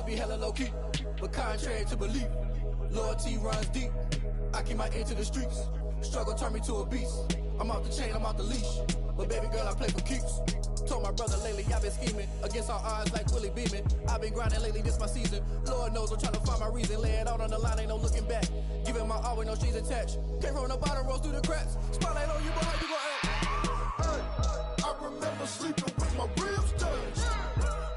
be hella low-key, but contrary to belief, loyalty runs deep. I keep my ear to the streets, struggle turned me to a beast. I'm off the chain, I'm off the leash, but baby girl, I play for keeps. Told my brother lately, I've been scheming against all odds like Willie Beeman. I've been grinding lately, this my season. Lord knows I'm trying to find my reason. Lay it out on the line, ain't no looking back. Giving my all with no strings attached. Came from the bottom, rose through the cracks. Spotlight on you, boy, how you gon' act? Hey, I remember sleeping with my ribs touched.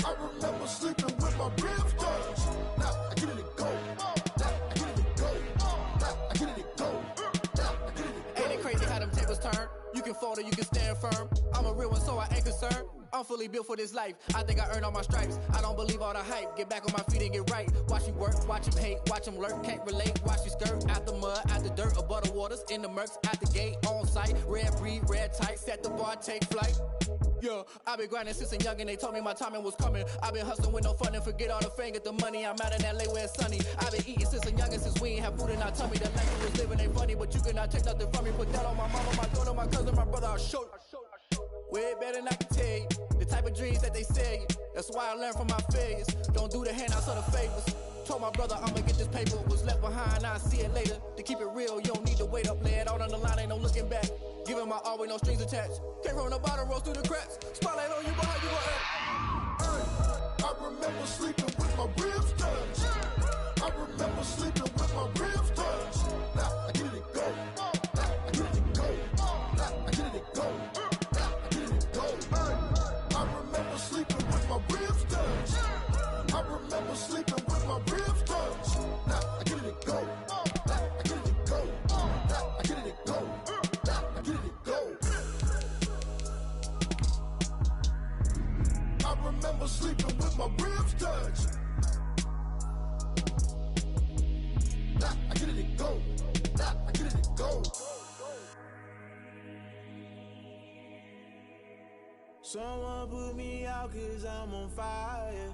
I remember sleeping with my ribs touched. Now I get it to go. Now I get it to go. Now I get it to go. Now I get it to go. Ain't it crazy how them tables turn? You can fold or you can stand firm. I'm a real one, so I ain't concerned. I'm fully built for this life. I think I earned all my stripes. I don't believe all the hype. Get back on my feet and get right. Watch you work, watch him hate, watch him lurk. Can't relate, watch you skirt. Out the mud, out the dirt, above the waters, in the murks, out the gate, on sight. Red breed, red tight, set the bar, take flight. Yeah, I've been grinding since a young and they told me my timing was coming. I've been hustling with no fun and forget all the fame, get the money. I'm out in LA where it's sunny. I've been eating since a young and since we ain't have food in our tummy. The life we was living ain't funny, but you cannot take nothing from me. Put that on my mama, my daughter, my cousin, my brother, I'll show you. Way better than I can tell you. The type of dreams that they sell you. That's why I learned from my failures. Don't do the handouts or the favors. Told my brother I'ma get this paper. Was left behind, I'll see it later. To keep it real, you don't need to wait up. Lay it out on the line, ain't no looking back. Giving my all with no strings attached. Came from the bottom, rose through the cracks. Spotlight on you, boy, how you gon' act? Hey, I remember sleeping with my ribs touched. I remember sleeping with my ribs touched. Now I get it to go. Now I get it to go. Now I get it to go. Now I get it to go. Hey, I remember sleeping with my ribs touched. I remember sleeping with my ribs touched. Now I get it to go. Now I get it to go. Now I get it to go. Now I get it to go. I remember sleeping with my ribs touched. Now I get it to go. Now I get it to go. Someone put me out 'cause I'm on fire.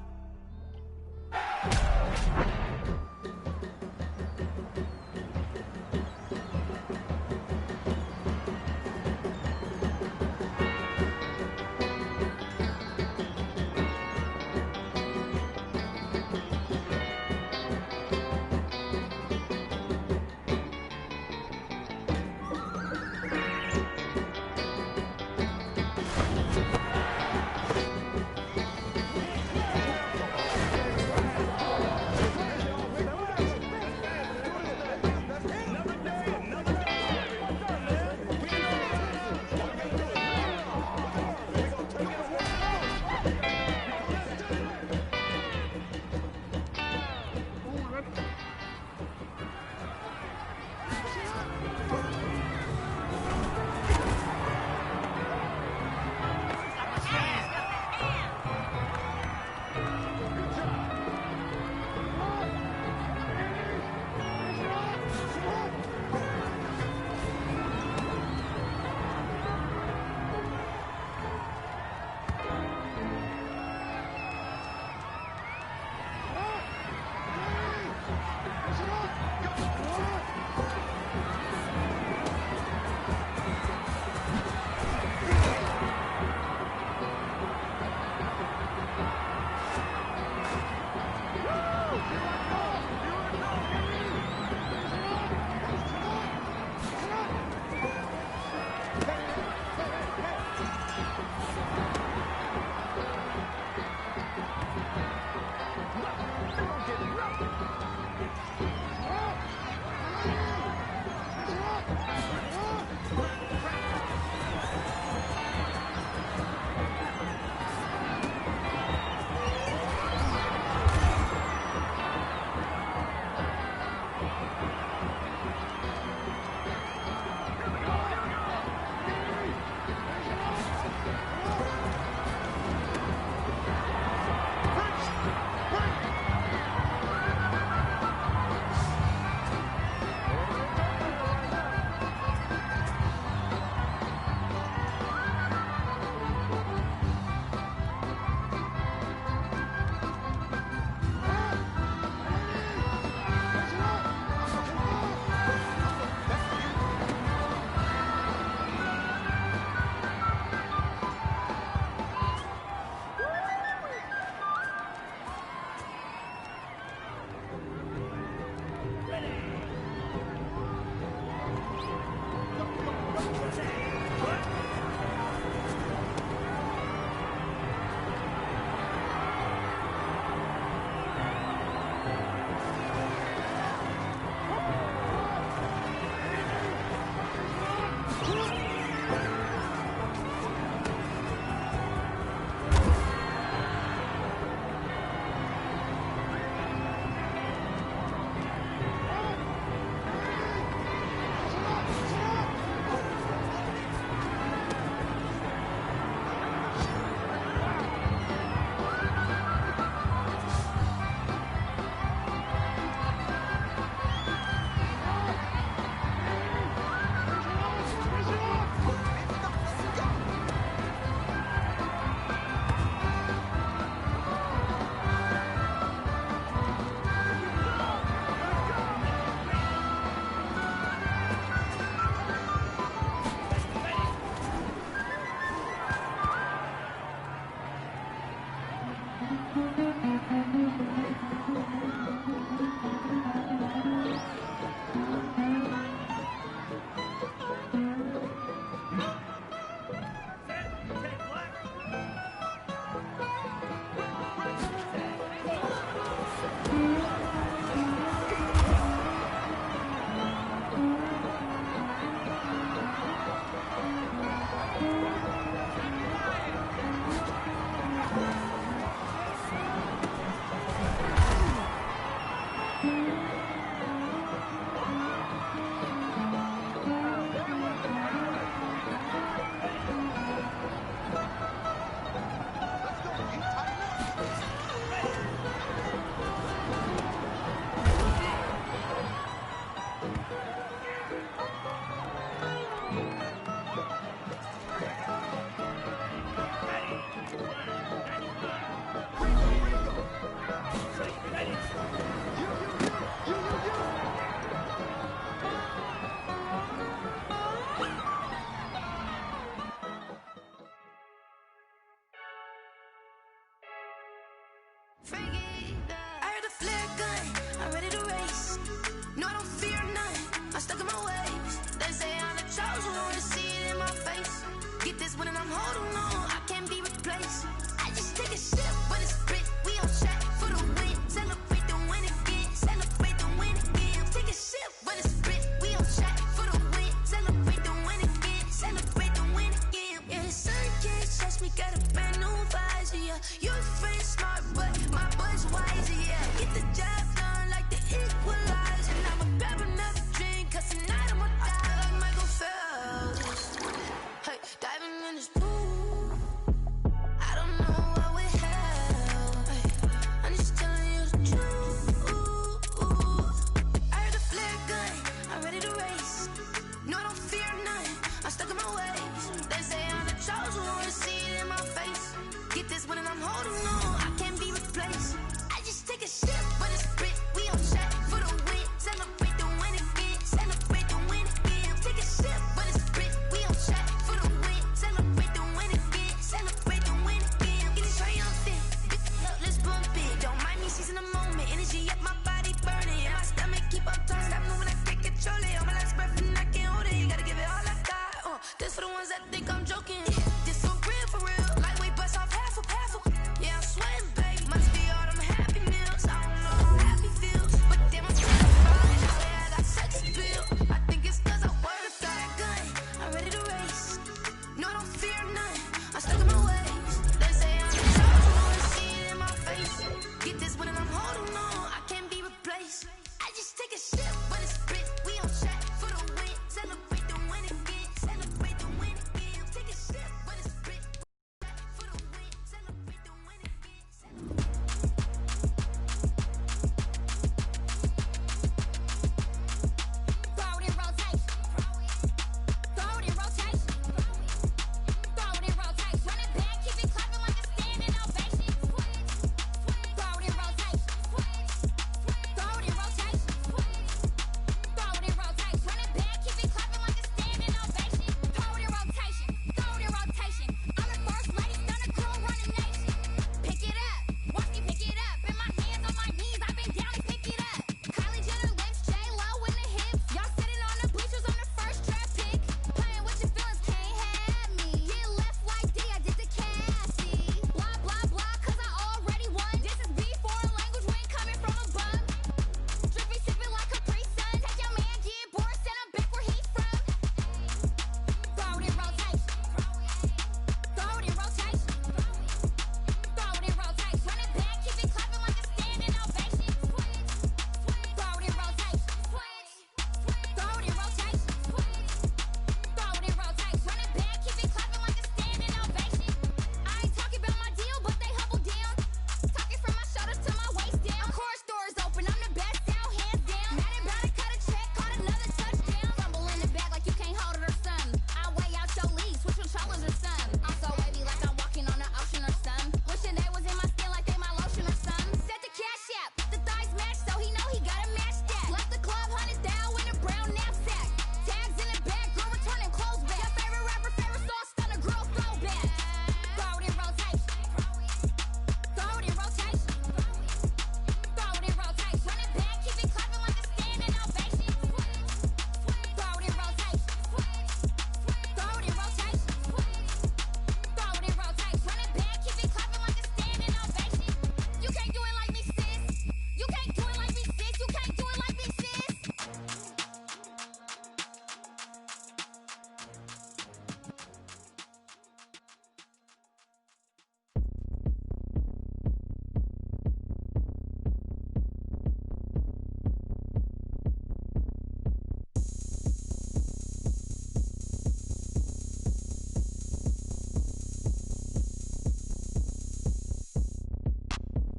stuck in my ways. They say I'm the chosen one, see it in my face. Get this one and I'm holding on, I can't be replaced. I just take a sip, but it's split. We on track for the win. Celebrate the win again. Celebrate the win again. Take a sip, but it's split. We on track for the win. Celebrate the win again. Celebrate the win again. Yeah, the sun can't touch me. Got a brand new visor. Yeah, your friend smart, but my boy's wiser. Yeah, get the job done like the equalizer. And I'ma grab another drink, 'cause tonight I'ma die like Michael Phelps. Hey, diving in this pool. I don't know what we have. Hey, I'm just telling you the truth. I heard the flare gun, I'm ready to race. No, I don't fear none, I'm stuck in my ways. They say I'm the chosen one, see it in my face. Get this one and I'm holding on, I can't be replaced. I just take a sip, but it's split. We on track for the win. Celebrate the win again. Celebrate the win again. Take a sip, but it's split. We on track for the win. Celebrate the win again. Celebrate the win again. Getting triumphant. Look, let's bump it. Don't mind me seizing the moment. Energy up my body burning. And my stomach keep up turning. Stop moving, I can't control it. On my last breath and I can't hold it. You gotta give it all I got. This for the ones that think I'm joking. This for real, for real. Lightweight bust off half a half a. Yeah, I'm sweating, babe. Must be all them happy meals. I don't know how happy feels, but damn, I'm satisfied. Now that I got sex appeal, I think it's 'cause I work that gun. I'm ready to race. No, I don't fear none. I'm stuck in my ways. They say I'm the chosen one, see it in my face. Get this one and I'm holding on, I can't be replaced. I just take a sip, but it's split. We on track for the win. Celebrate the win again. Celebrate the win again. Take a sip, but it's split. For the win. Celebrate the win again. Throw it in rotation. Throw it in rotation. Throw it in rotation. Run it back, keep it clapping like a standing ovation. Throw it in rotation. Throw it in rotation. Throw it in rotation. Run it back, keep it clapping like a standing ovation. Throw it in rotation. Throw it in rotation. I'm the first lady, stunner crew, running nation. Pick it up, watch me pick it up. In my hands, on my knees, I've been down to pick it up. Kylie Jenner lips, J-Lo in the hips. Y'all sitting on the bleachers on the first draft pick. Playing with your feelings, can't have me. Get left like D, I did the Cassie. Blah, blah, blah, 'cause I already won. This is B, foreign language, we ain't coming from above. Drippy, sipping like Capri Sun. Take your man, get bored, send him back where he's from. Throw it in rotation. Throw it in rotation. Throw it in rotation. Run it back, keep it clapping like a standing ovation. Throw it in rotation. Throw it in rotation. Throw it in rotation. Run it back, keep it clapping like a standing ovation. I ain't talking about my deal, but they humble down. Talking from my shoulders to my waist down. Core stores open, I'm the best out, hands down. Mad about it, cut a check, caught another touchdown. Fumble in the bag like you can't hold it or something. I weigh out your league, switch controllers or something. I'm so wavy like I'm walking on the ocean or something. Wishing they was in my skin like they my lotion or something. Set the cash app, the thighs match, so he know he gotta match that. Left the club, 100 down in a brown knapsack. Tags in the bag, girl returning clothes back. Your favorite rapper, favorite song, stunner, girl throwback. Throw it in rotation. Throw it in rotation. Throw it in rotation. Run it back, keep it clapping like a standing ovation. Throw it in rotation. Throw it in rotation. Throw it in rotation. Run it back, keep it clapping like a standing ovation. You can't do it like me, sis. You can't do it like me, sis. You can't do it like me, sis.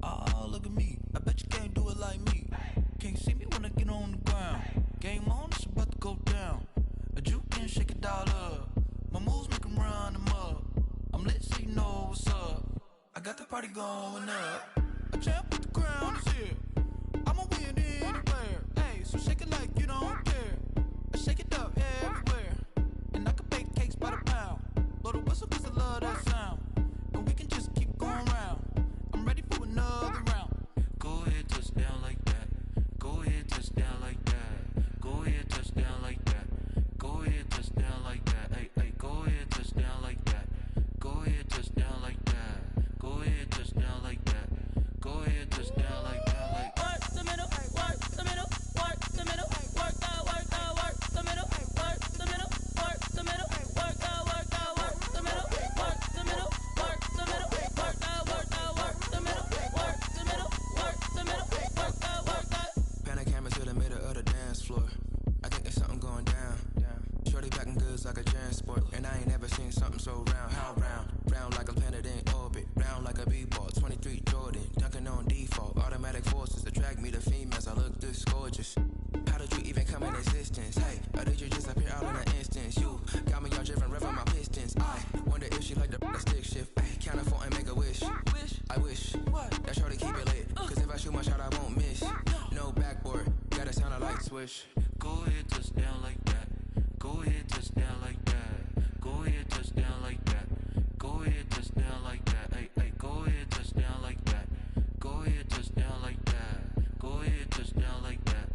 Oh, look at me. I bet you can't do it like me. Can't see me when I get on the ground. Game on, it's about to go down. A juke and shake it all up. My moves make 'em run them up. I'm lit so you know what's up. I got the party going up. A champ with the crown is here. I'ma win anywhere. Hey, so shake it like you don't care. I shake it up everywhere. And I can bake cakes by the pound. Blow the whistle 'cause I love that sound. And we can just keep going round. I'm ready for another round. Go ahead, touch down like that. Go ahead, touch down like that. Go ahead, touch down like Swish. Go ahead, touchdown like that. Go ahead, touchdown like that. Go ahead, touchdown like that. Go ahead, touchdown like that. Hey, hey, go ahead, touchdown like that. Go ahead, touchdown like that. Go ahead, touchdown like that.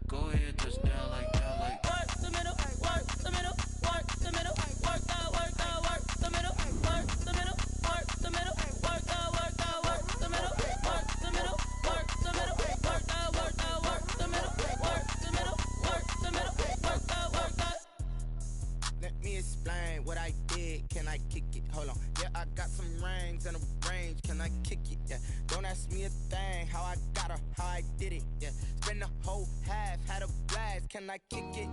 Go ahead, touchdown like that. Like work the middle, work the middle, work the middle, work that, work that, work the middle, work the middle, work the middle, work that, work that, work the middle, work the middle, work the middle, work that, work that, work the middle, work the middle, work the middle, work that, work that. Let me explain what I did. Can I kick it? Hold on. Yeah, I got some rings and a range. Can I kick it? Yeah. Don't ask me a thing. How I got her, how I did it. Yeah. Spend the whole half, had a blast. Can I kick it?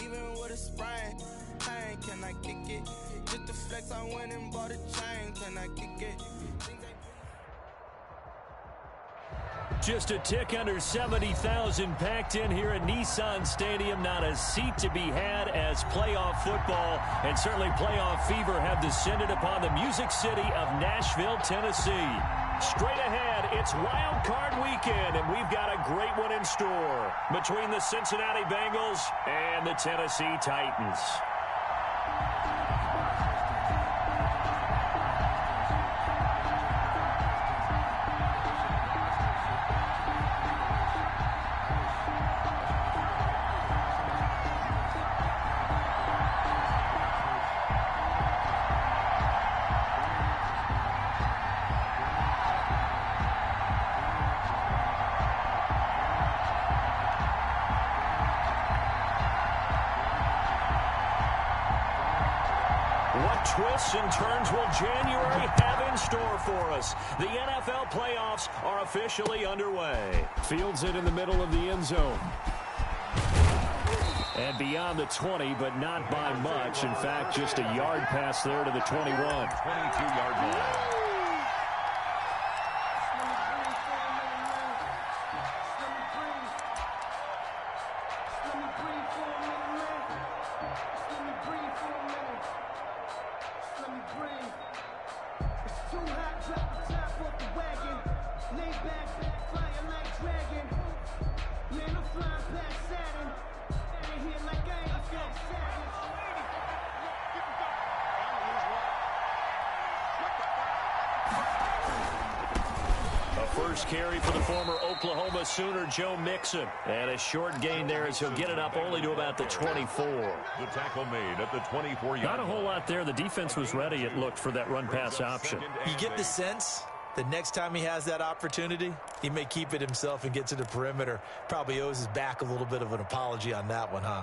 Even with a sprain. Pain, can I kick it? Just the flex, I went and bought a chain. Can I kick it? Just a tick under 70,000 packed in here at Nissan Stadium. Not a seat to be had as playoff football and certainly playoff fever have descended upon the Music City of Nashville, Tennessee. Straight ahead, it's Wild Card Weekend, and we've got a great one in store between the Cincinnati Bengals and the Tennessee Titans. Twists and turns will January have in store for us. The NFL playoffs are officially underway. Fields it in the middle of the end zone. And beyond the 20, but not by much. In fact, just a yard pass there to the 21. 22-yard line. First carry for the former Oklahoma Sooner, Joe Mixon. And a short gain there as he'll get it up only to about the 24. The tackle made at the 24-yard. Not a whole lot there. The defense was ready, it looked, for that run-pass option. You get the sense the next time he has that opportunity, he may keep it himself and get to the perimeter. Probably owes his back a little bit of an apology on that one, huh?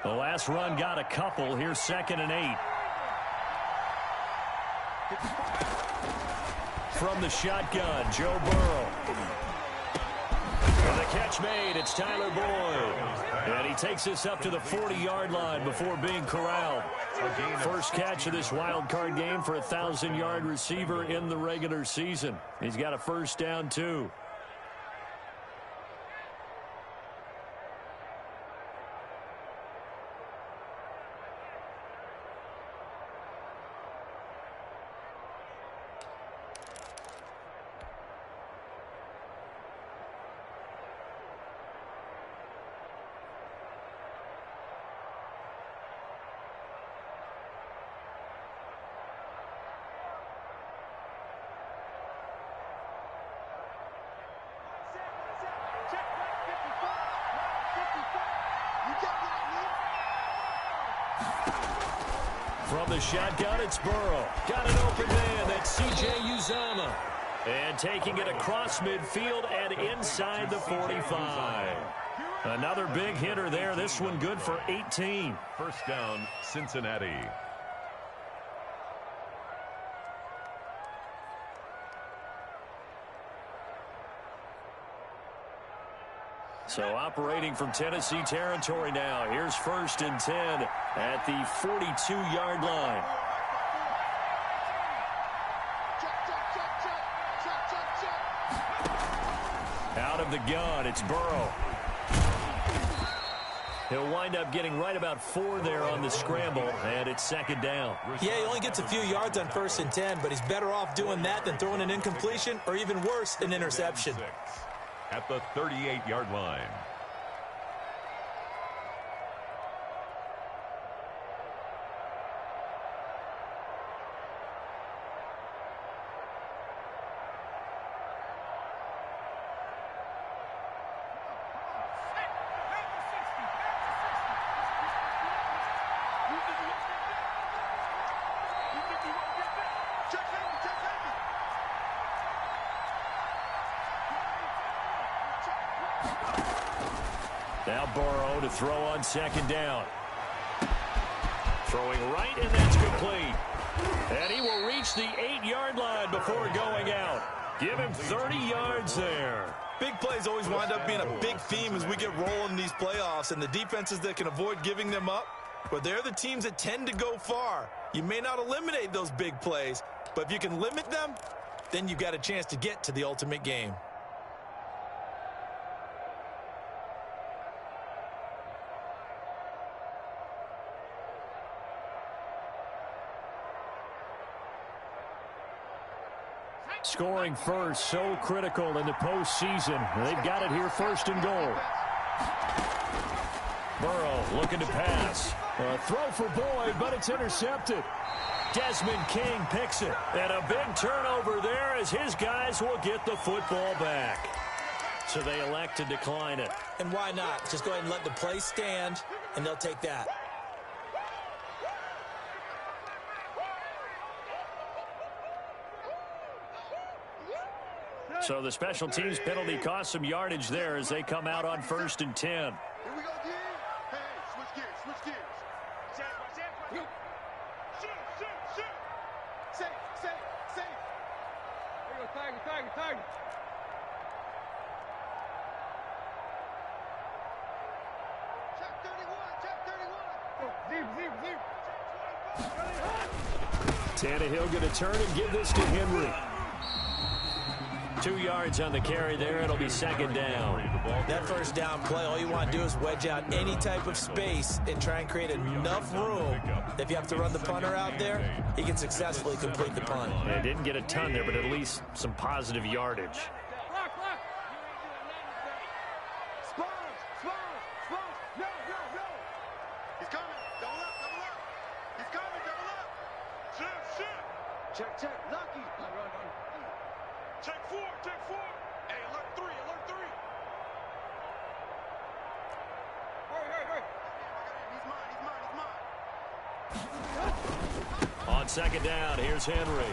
The last run got a couple. Here's 2nd and 8. From the shotgun, Joe Burrow. And the catch made. It's Tyler Boyd. And he takes this up to the 40-yard line before being corralled. First catch of this wild card game for a 1,000-yard receiver in the regular season. He's got a first down, too. From the shotgun, it's Burrow. Got an open man. That's C.J. Uzomah. And taking it across midfield and inside the 45. Another big hitter there. This one good for 18. First down, Cincinnati. So operating from Tennessee territory now. Here's 1st and 10 at the 42-yard line. Out of the gun, it's Burrow. He'll wind up getting right about 4 there on the scramble, and it's second down. Yeah, he only gets a few yards on 1st and 10, but he's better off doing that than throwing an incompletion or even worse, an interception. At the 38-yard line. Now Burrow to throw on second down. Throwing right, and that's complete. And he will reach the 8-yard line before going out. Give him 30 yards there. Big plays always wind up being a big theme as we get rolling in these playoffs, and the defenses that can avoid giving them up, but they're the teams that tend to go far. You may not eliminate those big plays, but if you can limit them, then you've got a chance to get to the ultimate game. Scoring first, so critical in the postseason. They've got it here, 1st and goal. Burrow looking to pass. A throw for Boyd, but it's intercepted. Desmond King picks it. And a big turnover there as his guys will get the football back. So they elect to decline it. And why not? Just go ahead and let the play stand, and they'll take that. So the special teams penalty cost some yardage there as they come out on 1st and 10. Here we go again. Hey, switch gears, switch gears. Shoot. Safe. There you go, Tiger. Check 31. Tannehill going to turn and give this to Henry. 2 yards on the carry there. It'll be second down. That first down play, all you want to do is wedge out any type of space and try and create enough room. If you have to run the punter out there, he can successfully complete the punt. They didn't get a ton there, but at least some positive yardage. He's coming. Double up. He's coming. Double up. Shoot. Check. Lucky. Check 4. Hey, alert 3. Hurry. He's mine. On second down, here's Henry.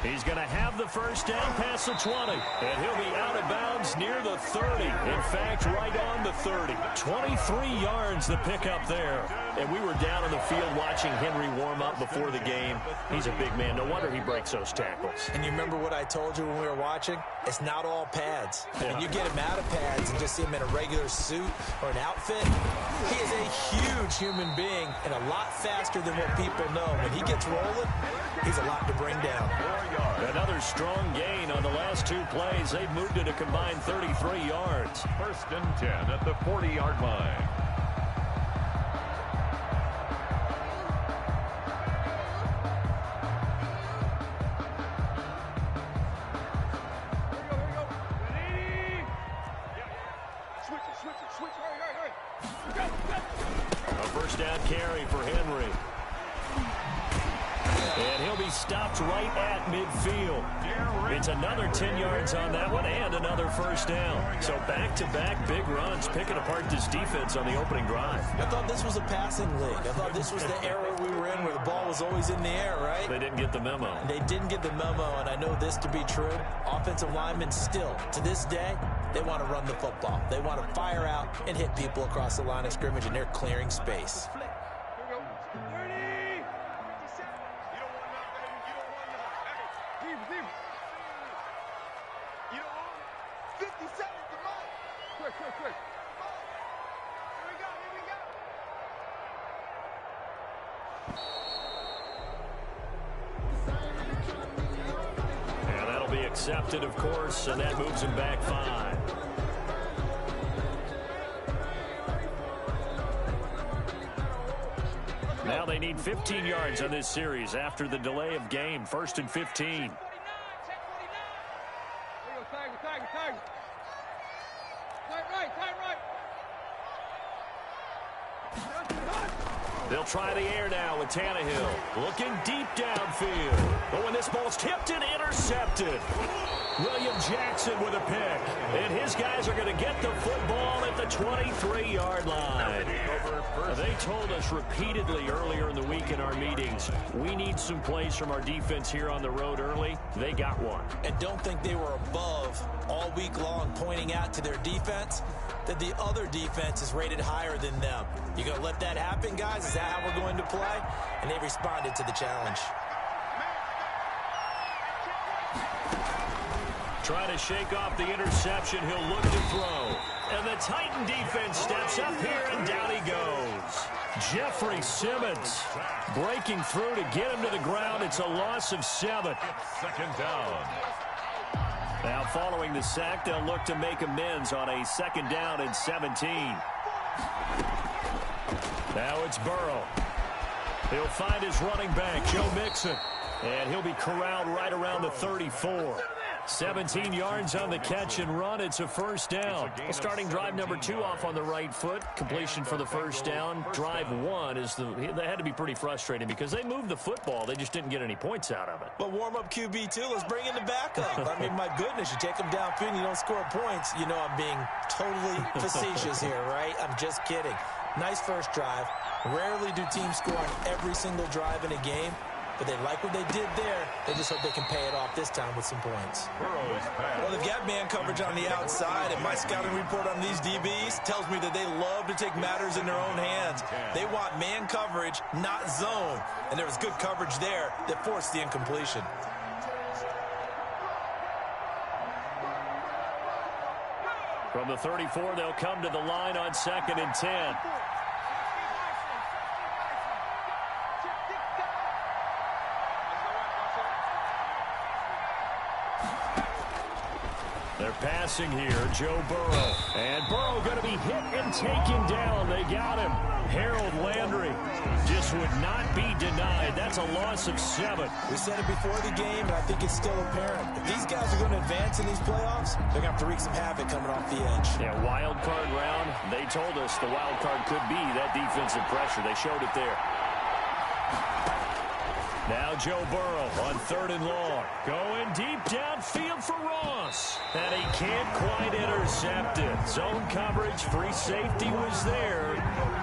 He's going to have the first down past the 20, and he'll be out of bounds near the 30. In fact, right on the 30. 23 yards the pickup there. And we were down on the field watching Henry warm up before the game. He's a big man. No wonder he breaks those tackles. And you remember what I told you when we were watching? It's not all pads. Yeah. When you get him out of pads and just see him in a regular suit or an outfit, he is a huge human being and a lot faster than what people know. When he gets rolling, he's a lot to bring down. Another strong gain on the last 2 plays. They've moved it a combined 33 yards. 1st and 10 at the 40-yard line. A first down carry for Henry. And he'll be stopped right at midfield. It's another 10 yards on that one and another first down. So back-to-back big runs picking apart this defense on the opening drive. I thought this was a passing league. I thought this was the era we were in where the ball was always in the air, right? They didn't get the memo. They didn't get the memo, and I know this to be true. Offensive linemen still, to this day, they want to run the football. They want to fire out and hit people across the line of scrimmage, and they're clearing space. And that'll be accepted, of course, and that moves him back 5. they need 15 yards on this series after the delay of game. 1st and 15. They'll try the air now with Tannehill. Looking deep downfield. But when this ball's tipped and intercepted. William Jackson with a pick. And his guys are going to get the football at the 23-yard line. They told us repeatedly earlier in the week in our meetings, we need some plays from our defense here on the road early. They got one. And don't think they were above all week long pointing out to their defense that the other defense is rated higher than them. You going to let that happen, guys? Is that how we're going to play? And they responded to the challenge. Trying to shake off the interception. He'll look to throw. And the Titan defense steps up here, and down he goes. Jeffrey Simmons breaking through to get him to the ground. It's a loss of 7. Second down. Now following the sack, they'll look to make amends on a 2nd down and 17. Now it's Burrow. He'll find his running back, Joe Mixon. And he'll be corralled right around the 34. 17 yards on the catch and run. It's a 1st down. Well, starting drive number 2 off on the right foot. Completion for the 1st down. Drive 1 is they had to be pretty frustrating because they moved the football. They just didn't get any points out of it. But warm-up QB, too. Let's bring in the backup. I mean, my goodness, you take them downfield and you don't score points. You know I'm being totally facetious here, right? I'm just kidding. Nice first drive. Rarely do teams score on every single drive in a game. But they like what they did there. They just hope they can pay it off this time with some points. Well, they've got man coverage on the outside, and my scouting report on these DBs tells me that they love to take matters in their own hands. They want man coverage, not zone. And there was good coverage there that forced the incompletion. From the 34, they'll come to the line on 2nd and 10. They're passing here, Joe Burrow. And Burrow going to be hit and taken down. They got him. Harold Landry just would not be denied. That's a loss of 7. We said it before the game, and I think it's still apparent. If these guys are going to advance in these playoffs, they're going to have to wreak some havoc coming off the edge. Yeah, wild card round. They told us the wild card could be that defensive pressure. They showed it there. Now Joe Burrow on 3rd and long. Going deep downfield for Ross. And he can't quite intercept it. Zone coverage, free safety was there.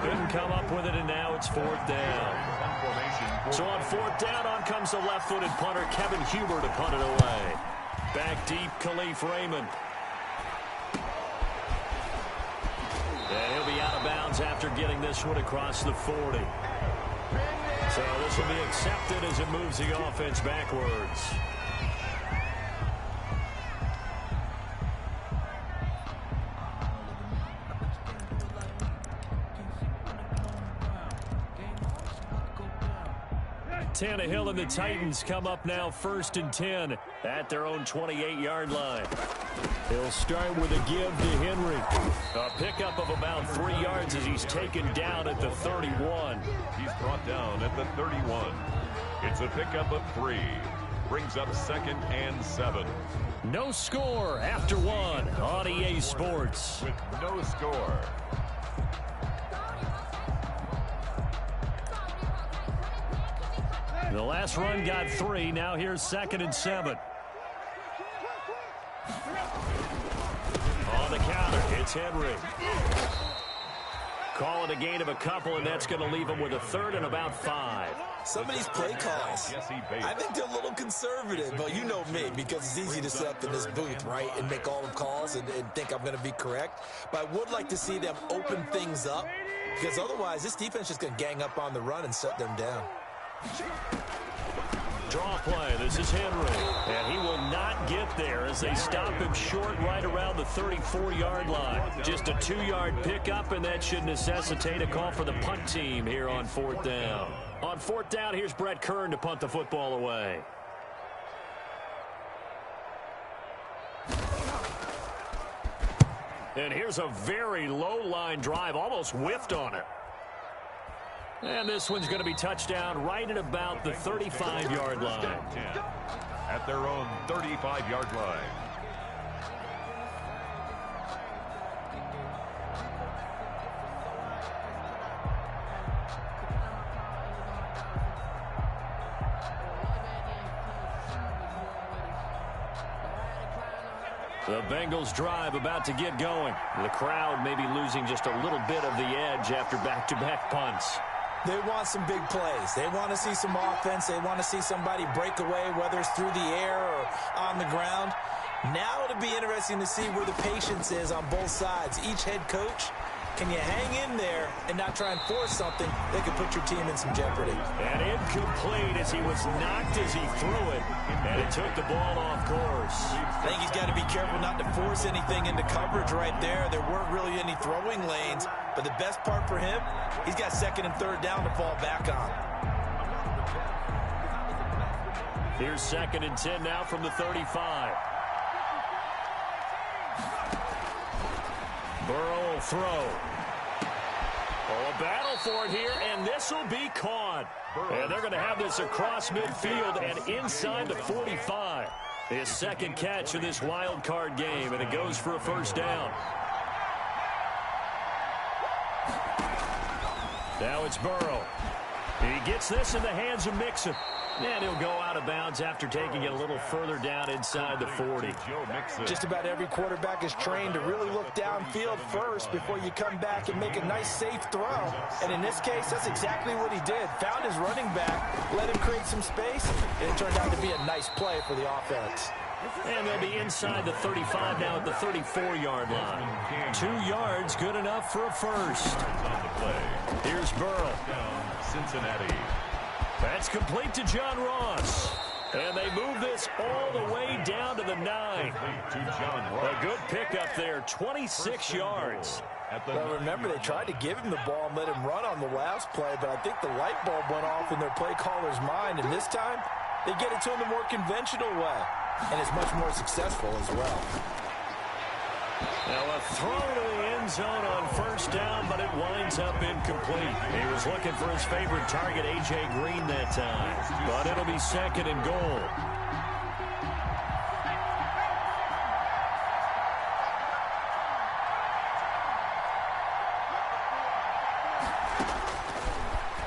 Couldn't come up with it, and now it's 4th down. So on 4th down, on comes the left-footed punter, Kevin Huber, to punt it away. Back deep, Khalif Raymond. And he'll be out of bounds after getting this one across the 40. So this will be accepted as it moves the offense backwards. Tannehill and the Titans come up now 1st and 10 at their own 28-yard line. He'll start with a give to Henry. A pickup of about 3 yards as he's taken down at the 31. He's brought down at the 31. It's a pickup of 3. Brings up 2nd and 7. No score after 1 on EA Sports. With no score. The last run got 3. Now here's 2nd and 7. On the counter, it's Henry. Call it a gain of a couple, and that's going to leave him with a 3rd and about 5. Some of these play calls, I think they're a little conservative, but you know me, because it's easy to sit up in this booth, right, and make all the calls and think I'm going to be correct. But I would like to see them open things up, because otherwise this defense is just going to gang up on the run and shut them down. Draw play. This is Henry. And he will not get there as they stop him short right around the 34-yard line. Just a 2-yard pickup, and that should necessitate a call for the punt team here on 4th down. On 4th down, here's Brett Kern to punt the football away. And here's a very low line drive, almost whiffed on it. And this one's going to be touchdown right at about the 35-yard line. 10 at their own 35-yard line. The Bengals drive about to get going. The crowd may be losing just a little bit of the edge after back-to-back punts. They want some big plays. They want to see some offense. They want to see somebody break away, whether it's through the air or on the ground. Now it'll be interesting to see where the patience is on both sides. Each head coach, can you hang in there and not try and force something that could put your team in some jeopardy? And incomplete as he was knocked as he threw it, and it took the ball off course. I think he's got to be careful not to force anything into coverage right there. There weren't really any throwing lanes, but the best part for him, he's got second and third down to fall back on. Here's 2nd and 10 now from the 35. Burrow will throw. Oh, a battle for it here, and this will be caught. And they're going to have this across midfield and inside the 45. His second catch of this wild card game, and it goes for a first down. Now it's Burrow. He gets this in the hands of Mixon. And he'll go out of bounds after taking it a little further down inside the 40. Just about every quarterback is trained to really look downfield first before you come back and make a nice, safe throw. And in this case, that's exactly what he did. Found his running back, let him create some space, and it turned out to be a nice play for the offense. And they'll be inside the 35 now at the 34-yard line. 2 yards, good enough for a first. On the play. Here's Burrow. Cincinnati. That's complete to John Ross. And they move this all the way down to the 9. A good pickup there, 26 yards. Well, remember, they tried to give him the ball and let him run on the last play, but I think the light bulb went off in their play caller's mind, and this time they get it to him the more conventional way, and it's much more successful as well. Now a throw to the end zone on first down, but it winds up incomplete. He was looking for his favorite target, A.J. Green, that time. But it'll be 2nd and goal.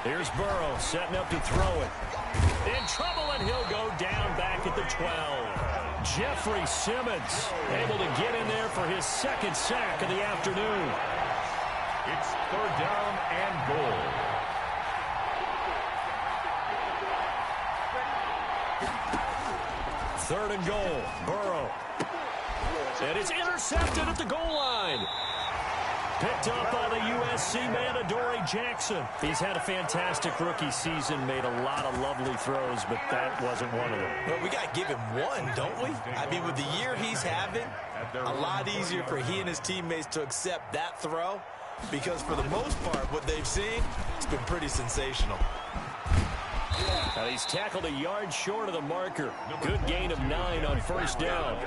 Here's Burrow setting up to throw it. In trouble, and he'll go down back at the 12. Jeffrey Simmons able to get in there for his 2nd sack of the afternoon. It's 3rd down and goal. Third and goal. Burrow. And it's intercepted at the goal line. Picked up by the USC man, Adoree Jackson. He's had a fantastic rookie season, made a lot of lovely throws, but that wasn't one of them. Well, we got to give him one, don't we? I mean, with the year he's having, a lot easier for he and his teammates to accept that throw, because for the most part, what they've seen, it's been pretty sensational. Now he's tackled a yard short of the marker. Good gain of 9 on first down.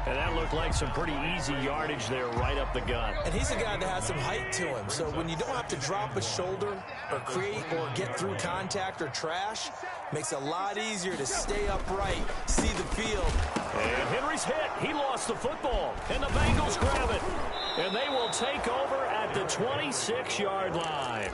And that looked like some pretty easy yardage there right up the gut. And he's a guy that has some height to him. So when you don't have to drop a shoulder or create or get through contact or trash, makes it a lot easier to stay upright, see the field. And Henry's hit. He lost the football. And the Bengals grab it. And they will take over at the 26-yard line.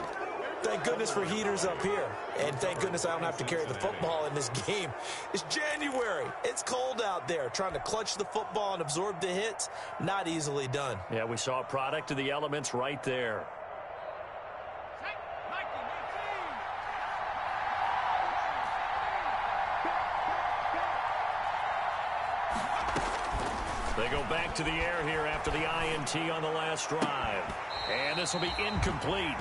Thank goodness for heaters up here. And thank goodness I don't have to carry the football in this game. It's January. It's cold out there. Trying to clutch the football and absorb the hits, not easily done. Yeah, we saw a product of the elements right there. They go back to the air here after the INT on the last drive. And this will be incomplete.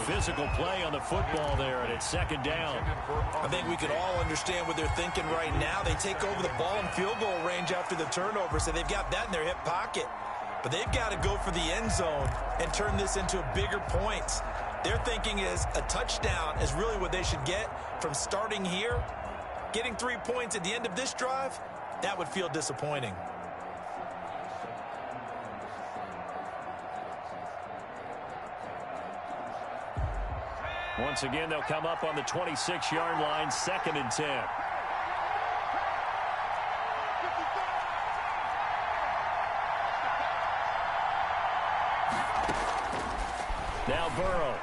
Physical play on the football there, and it's 2nd down. I think we can all understand what they're thinking right now. They take over the ball in field goal range after the turnover, so they've got that in their hip pocket. But they've got to go for the end zone and turn this into bigger points. Their thinking is a touchdown is really what they should get from starting here. Getting 3 points at the end of this drive, that would feel disappointing. Once again, they'll come up on the 26-yard line, 2nd and 10. Now Burrow.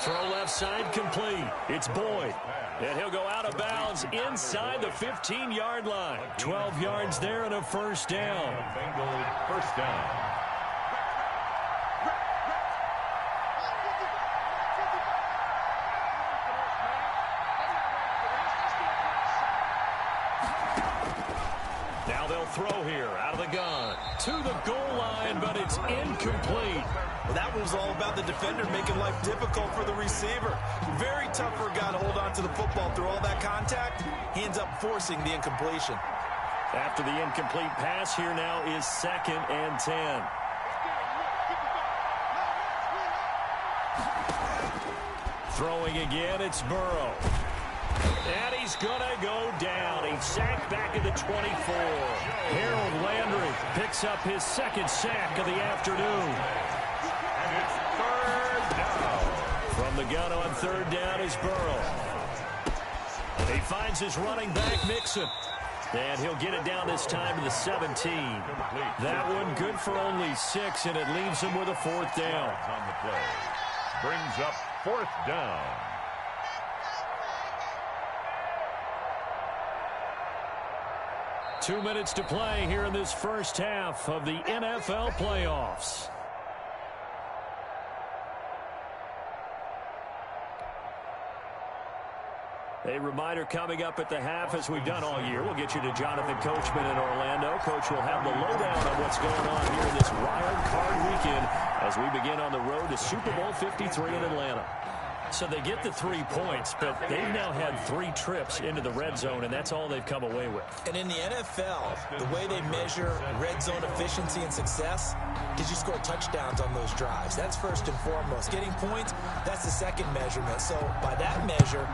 Throw left side complete. It's Boyd. And he'll go out of bounds inside the 15-yard line. 12 yards there and a first down. Bengals first down. Now they'll throw here out of the gun to the goal line, but it's incomplete. Well, that was all about the defender making life difficult for the receiver. Very tough for a guy to hold on to the football through all that contact. He ends up forcing the incompletion. After the incomplete pass, here now is 2nd and 10. Throwing again, it's Burrow. And he's going to go down. He's sacked back at the 24. Harold Landry picks up his 2nd sack of the afternoon. And it's 3rd down. From the gun on 3rd down is Burrow. He finds his running back, Mixon. And he'll get it down this time to the 17. That one good for only 6, and it leaves him with a 4th down. On the play. Brings up 4th down. Two minutes to play here in this first half of the NFL playoffs. A reminder coming up at the half, as we've done all year. We'll get you to Jonathan Coachman in Orlando. Coach will have the lowdown on what's going on here in this wild card weekend as we begin on the road to Super Bowl 53 in Atlanta. So they get the 3 points, but they've now had 3 trips into the red zone, and that's all they've come away with. And in the NFL, the way they measure red zone efficiency and success is you score touchdowns on those drives. That's first and foremost. Getting points, that's the second measurement. So by that measure,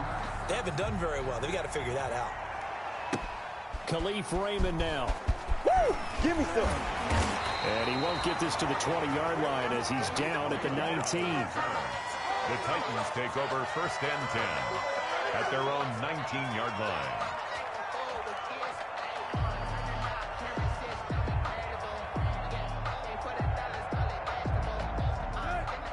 they haven't done very well. They've got to figure that out. Khalif Raymond now. Woo! Give me some. And he won't get this to the 20-yard line as he's down at the 19. The Titans take over 1st and 10 at their own 19-yard line.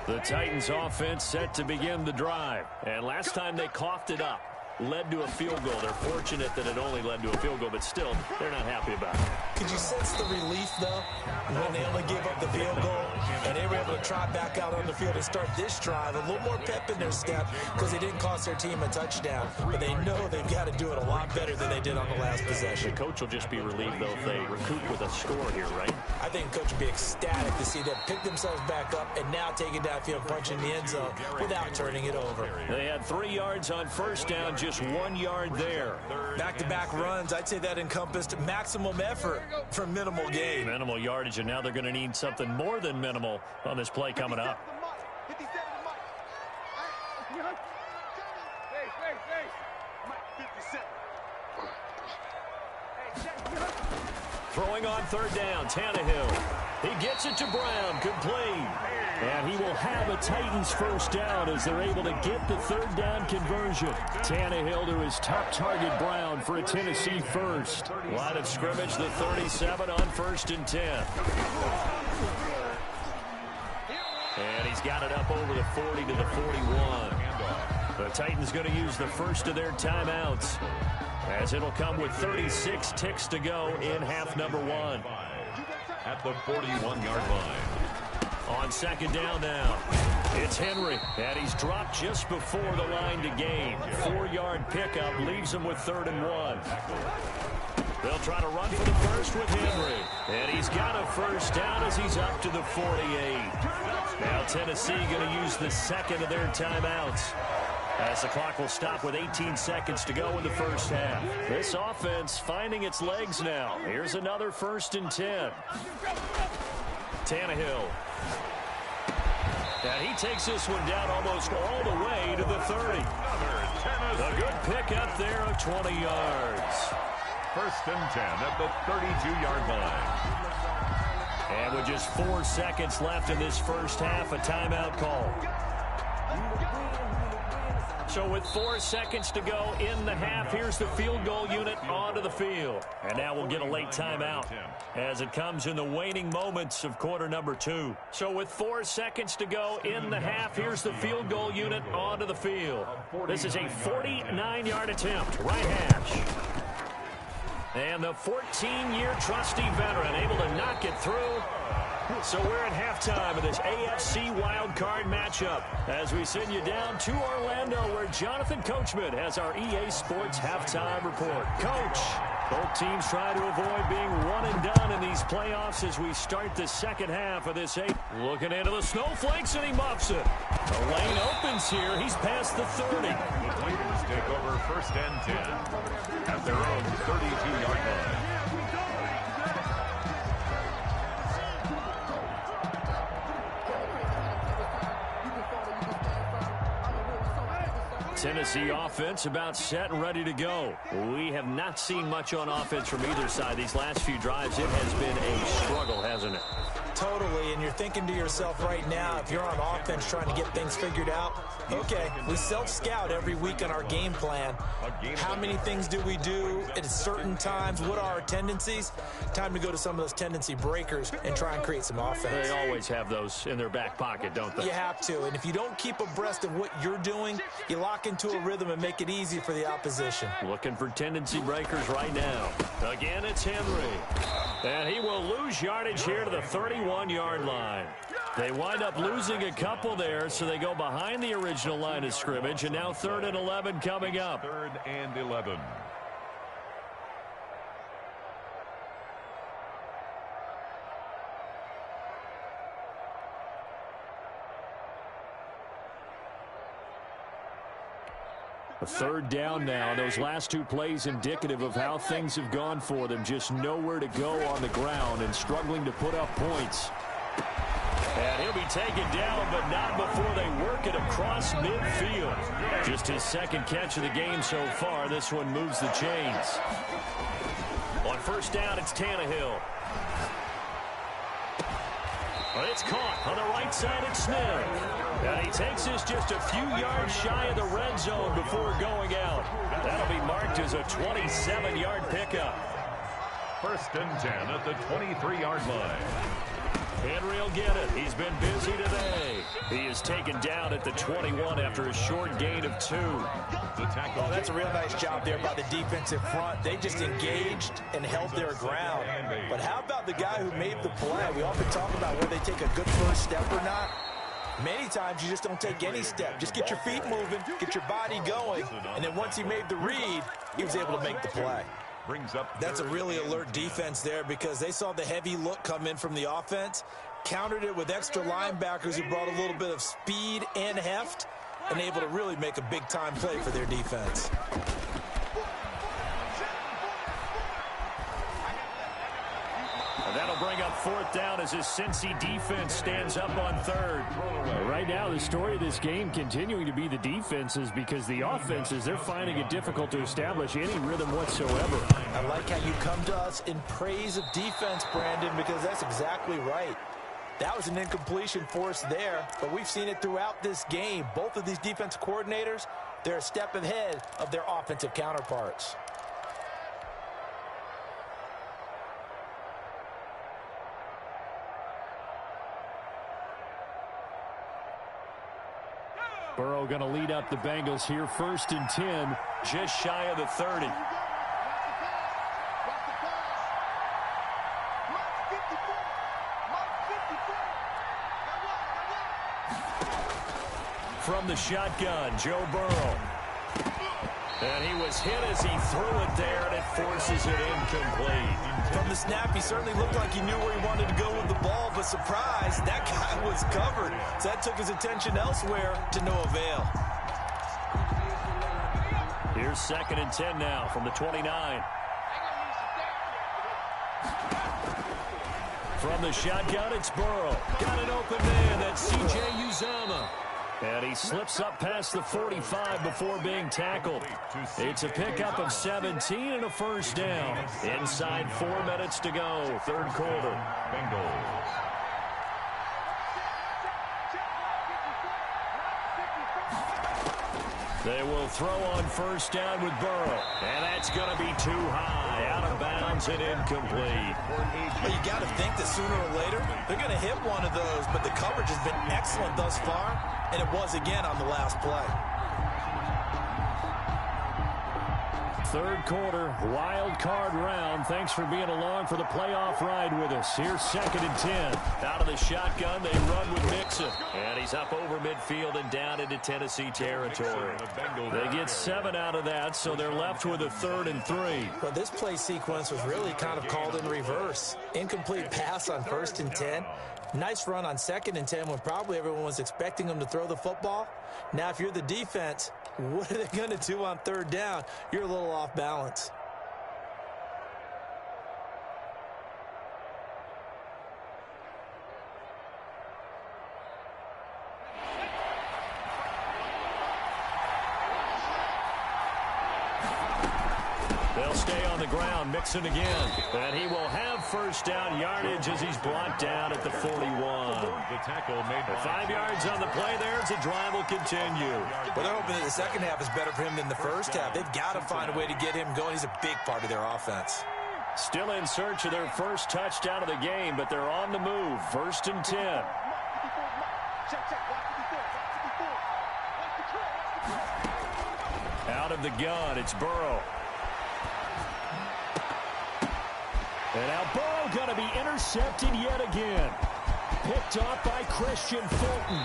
The Titans offense set to begin the drive. And last time they coughed it up, led to a field goal. They're fortunate that it only led to a field goal, but still, they're not happy about it. Could you sense the relief, though, when they only gave up the field goal and they were able to trot back out on the field and start this drive? A little more pep in their step because they didn't cost their team a touchdown. But they know they've got to do it a lot better than they did on the last possession. The coach will just be relieved, though, if they recoup with a score here, right? I think the coach will be ecstatic to see them pick themselves back up and now take it downfield, punching the end zone without turning it over. They had 3 yards on first down, just 1 yard there. Back-to-back runs, I'd say that encompassed maximum effort for minimal gain. Minimal yardage, and now they're going to need something more than minimal on this play coming up. Throwing on 3rd down, Tannehill. He gets it to Brown, complete. And he will have a Titans first down as they're able to get the 3rd down conversion. Tannehill to his top target, Brown, for a Tennessee first. Line of scrimmage, the 37 on 1st and 10. And he's got it up over the 40 to the 41. The Titans going to use the first of their timeouts, as it'll come with 36 ticks to go in half number 1. At the 41-yard line. On 2nd down now, it's Henry, and he's dropped just before the line to gain. 4-yard pickup leaves him with 3rd and 1. They'll try to run for the first with Henry, and he's got a first down as he's up to the 48. Now Tennessee going to use the second of their timeouts, as the clock will stop with 18 seconds to go in the first half. This offense finding its legs now. Here's another 1st and 10. Tannehill. And he takes this one down almost all the way to the 30. A good pickup there of 20 yards. 1st and 10 at the 32-yard line. And with just 4 seconds left in this first half, a timeout call. So with 4 seconds to go in the half, here's the field goal unit onto the field. And now we'll get a late timeout as it comes in the waning moments of quarter number 2. So with 4 seconds to go in the half, here's the field goal unit onto the field. This is a 49-yard attempt, right hash. And the 14-year trusty veteran able to knock it through. So we're at halftime of this AFC wildcard matchup as we send you down to Orlando where Jonathan Coachman has our EA Sports halftime report. Coach, both teams try to avoid being one and done in these playoffs as we start the second half of this 8. Looking into the snowflakes, and he muffs it. The lane opens here. He's past the 30. The Tigers take over 1st and 10 at their own 32-yard line. Tennessee offense about set and ready to go. We have not seen much on offense from either side. These last few drives, it has been a struggle, hasn't it? Totally, and you're thinking to yourself right now, if you're on offense trying to get things figured out, okay, we self-scout every week on our game plan. How many things do we do at certain times? What are our tendencies? Time to go to some of those tendency breakers and try and create some offense. They always have those in their back pocket, don't they? You have to, and if you don't keep abreast of what you're doing, you lock into a rhythm and make it easy for the opposition. Looking for tendency breakers right now. Again, it's Henry. And he will lose yardage here to the 31-yard line. They wind up losing a couple there, so they go behind the original line of scrimmage, and now 3rd and 11 coming up. 3rd and 11. A 3rd down now. Those last 2 plays indicative of how things have gone for them. Just nowhere to go on the ground and struggling to put up points. And he'll be taken down, but not before they work it across midfield. Just his 2nd catch of the game so far. This one moves the chains. On 1st down, it's Tannehill. But it's caught on the right side at Smith. And he takes this just a few yards shy of the red zone before going out. That'll be marked as a 27-yard pickup. 1st and 10 at the 23-yard line. Henry will get it. He's been busy today. He is taken down at the 21 after a short gain of 2. Oh, that's a real nice job there by the defensive front. They just engaged and held their ground. But how about the guy who made the play? We often talk about whether they take a good first step or not. Many times you just don't take any step. Just get your feet moving, get your body going, and then once he made the read, he was able to make the play. That's a really alert defense there because they saw the heavy look come in from the offense, countered it with extra linebackers who brought a little bit of speed and heft, and able to really make a big-time play for their defense. And that'll bring up 4th down as his Cincy defense stands up on 3rd. Right now, the story of this game continuing to be the defenses because the offenses, they're finding it difficult to establish any rhythm whatsoever. I like how you come to us in praise of defense, Brandon, because that's exactly right. That was an incompletion for us there, but we've seen it throughout this game. Both of these defensive coordinators, they're a step ahead of their offensive counterparts. Burrow going to lead up the Bengals here 1st and 10, just shy of the 30. From the shotgun, Joe Burrow. And he was hit as he threw it there, and it forces it incomplete. From the snap, he certainly looked like he knew where he wanted to go with the ball, but surprise, that guy was covered. So that took his attention elsewhere to no avail. Here's 2nd and 10 now from the 29. From the shotgun, it's Burrow. Got an open man, that's C.J. Uzomah. And he slips up past the 45 before being tackled. It's a pickup of 17 and a 1st down. Inside 4 minutes to go, 3rd quarter. Bengals. They will throw on first down with Burrow. And that's going to be too high. Out of bounds and incomplete. Well, you got to think that sooner or later they're going to hit one of those, but the coverage has been excellent thus far, and it was again on the last play. Third quarter, wild card round. Thanks for being along for the playoff ride with us. Here's 2nd and 10. Out of the shotgun, they run with Mixon. And he's up over midfield and down into Tennessee territory. They get 7 out of that, so they're left with a 3rd and 3. Well, this play sequence was really kind of called in reverse. Incomplete pass on 1st and 10. Nice run on 2nd and 10 when probably everyone was expecting them to throw the football. Now, if you're the defense, what are they going to do on 3rd down? You're a little off balance. They'll stay on the ground, Mixon again. And he will have first down yardage as he's brought down at the 41. The tackle made by 5 yards on the play there as the drive will continue. But they're hoping that the second half is better for him than the first half. They've got to find a way to get him going. He's a big part of their offense. Still in search of their first touchdown of the game, but they're on the move. 1st and 10. Out of the gun, it's Burrow. And now Burrow going to be intercepted yet again. Picked off by Christian Fulton.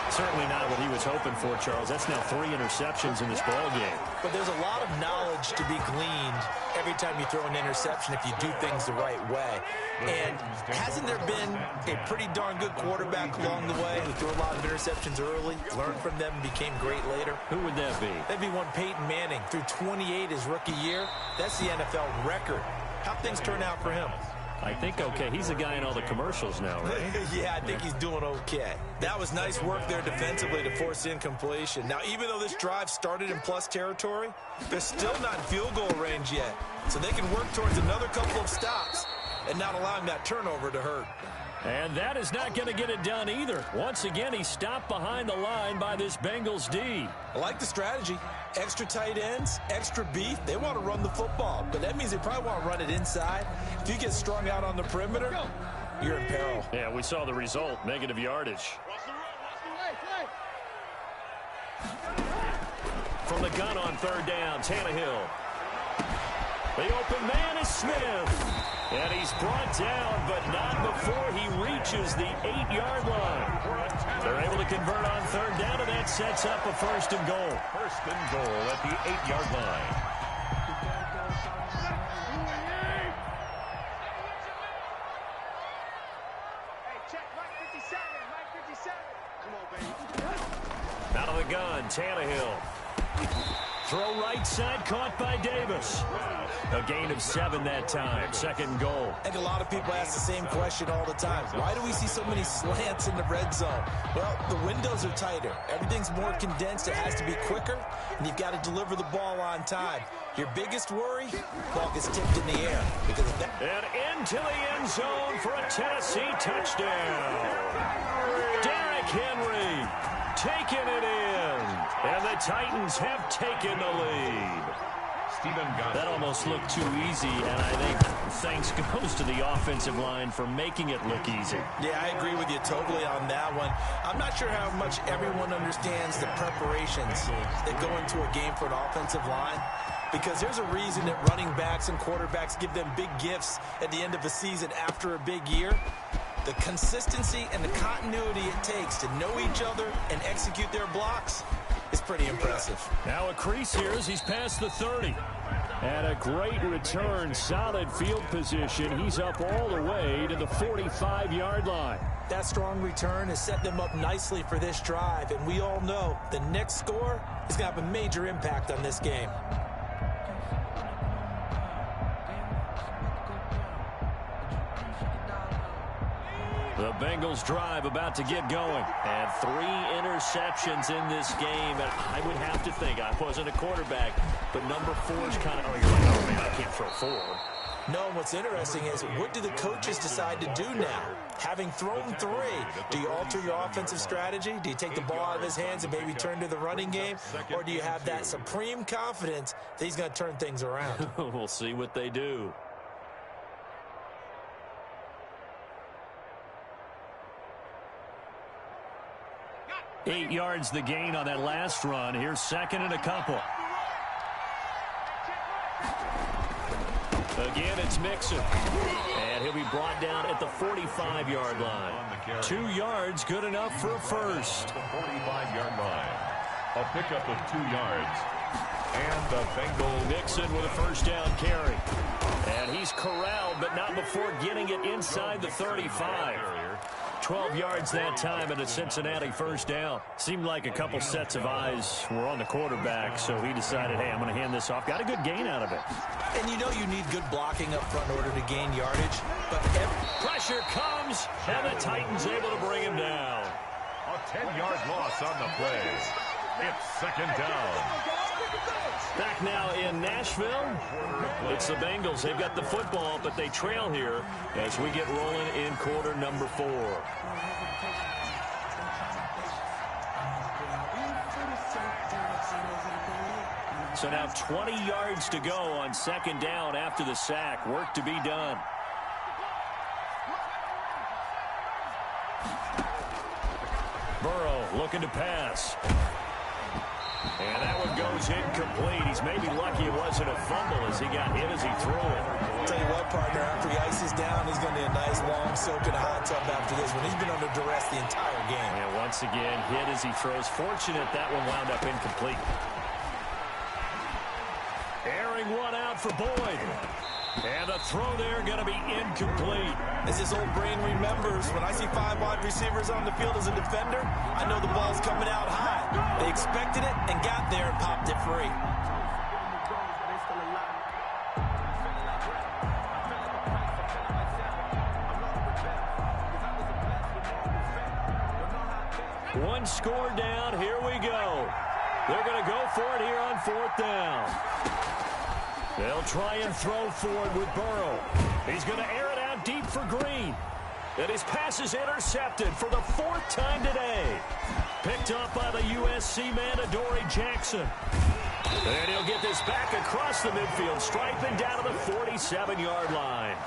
Certainly not what he was hoping for, Charles. That's now 3 interceptions in this ball game. But there's a lot of knowledge to be gleaned every time you throw an interception if you do things the right way. And hasn't there been a pretty darn good quarterback along the way who threw a lot of interceptions early, learned from them, and became great later? Who would that be? That'd be one Peyton Manning. Threw 28 his rookie year. That's the NFL record. How'd things turn out for him? I think okay. He's a guy in all the commercials now, right? Yeah, I think he's doing okay. That was nice work there defensively to force incompletion. Now, even though this drive started in plus territory, they're still not in field goal range yet. So they can work towards another couple of stops and not allowing that turnover to hurt. And that is not going to get it done either. Once again, he's stopped behind the line by this Bengals D. I like the strategy. Extra tight ends, extra beef. They want to run the football, but that means they probably want to run it inside. If you get strung out on the perimeter, you're in peril. Yeah, we saw the result, negative yardage. From the gun on 3rd down, Tannehill. The open man is Smith. And he's brought down, but not before he reaches the 8-yard line. They're able to convert on 3rd down, and that sets up a 1st and goal. 1st and goal at the 8-yard line. Out of the gun, Tannehill. Throw right side, caught by Davis. A gain of 7 that time. 2nd goal. I think a lot of people ask the same question all the time. Why do we see so many slants in the red zone? Well, the windows are tighter. Everything's more condensed. It has to be quicker, and you've got to deliver the ball on time. Your biggest worry, ball gets tipped in the air. Because of that. And into the end zone for a Tennessee touchdown. Derrick Henry taking it in. And the Titans have taken the lead. That almost looked too easy, and I think thanks goes to the offensive line for making it look easy. Yeah, I agree with you totally on that one. I'm not sure how much everyone understands the preparations that go into a game for an offensive line, because there's a reason that running backs and quarterbacks give them big gifts at the end of the season after a big year. The consistency and the continuity it takes to know each other and execute their blocks is pretty impressive. Now a crease here as he's past the 30. And a great return, solid field position. He's up all the way to the 45-yard line. That strong return has set them up nicely for this drive, and we all know the next score is going to have a major impact on this game. The Bengals drive about to get going. And 3 interceptions in this game. And I would have to think, I wasn't a quarterback, but number 4 is kind of, oh, you're like, oh, man, I can't throw 4. No, and what's interesting is what do the coaches decide to do now? Having thrown 3, do you alter your offensive strategy? Do you take the ball out of his hands and maybe turn to the running game? Or do you have that supreme confidence that he's going to turn things around? We'll see what they do. Eight yards the gain on that last run. Here's second and a couple. Again, it's Mixon. And he'll be brought down at the 45-yard line. 2 yards, good enough for a first. The 45-yard line. A pickup of 2 yards. And the Bengals. Mixon with a first down carry. And he's corralled, but not before getting it inside the 35. 12 yards that time and a Cincinnati first down. Seemed like a couple sets of eyes were on the quarterback, so he decided, hey, I'm going to hand this off. Got a good gain out of it. And you know you need good blocking up front in order to gain yardage. But pressure comes, and the Titans able to bring him down. A 10-yard loss on the play. It's second down. Back now in Nashville, it's the Bengals. They've got the football, but they trail here as we get rolling in quarter number 4. So now 20 yards to go on second down after the sack. Work to be done. Burrow looking to pass. And that one goes incomplete. He's maybe lucky it wasn't a fumble as he got hit as he threw it. I'll tell you what, partner, after he ices down, he's going to need a nice long soak in a hot tub after this one. He's been under duress the entire game. And once again, hit as he throws. Fortunate that one wound up incomplete. Airing one out for Boyd. And the throw there going to be incomplete. As this old brain remembers, when I see 5 wide receivers on the field as a defender, I know the ball's coming out high. They expected it and got there and popped it free. One score down. Here we go. They're going to go for it here on 4th down. They'll try and throw forward with Burrow. He's going to air it out deep for Green. And his pass is intercepted for the 4th time today. Picked up by the USC man, Adoree Jackson. And he'll get this back across the midfield, striping down to the 47-yard line.